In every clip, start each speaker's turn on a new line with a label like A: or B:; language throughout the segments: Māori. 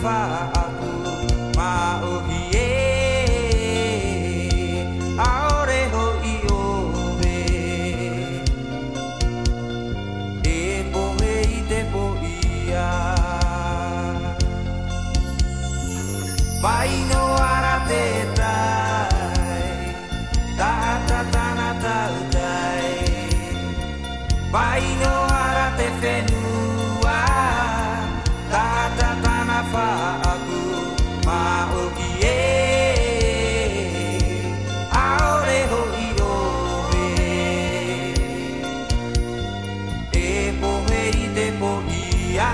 A: fa aku mau hie aore ho io ve e po me te po ia vai no arate tai ta ta ta na ta tai vai no arate fenua ta ta ta na fa aku mau hie aore ho io ve e po me te po ia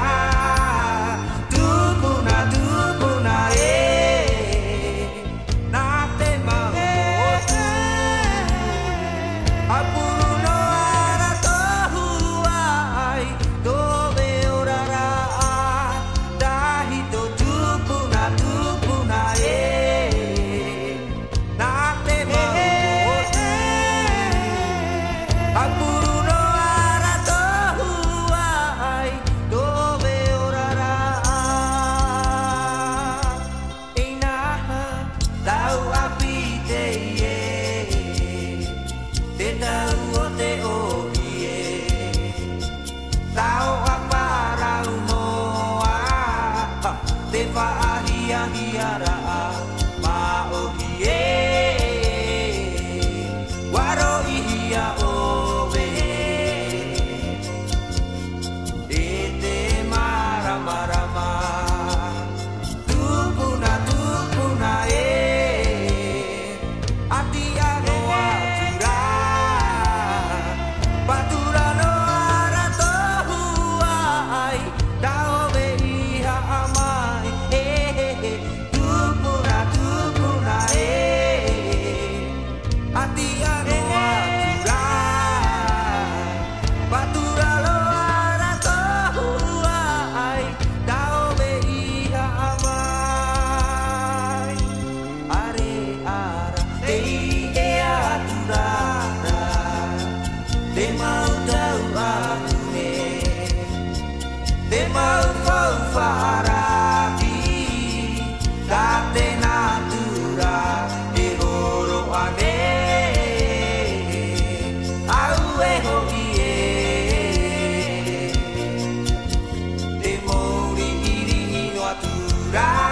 A: Right.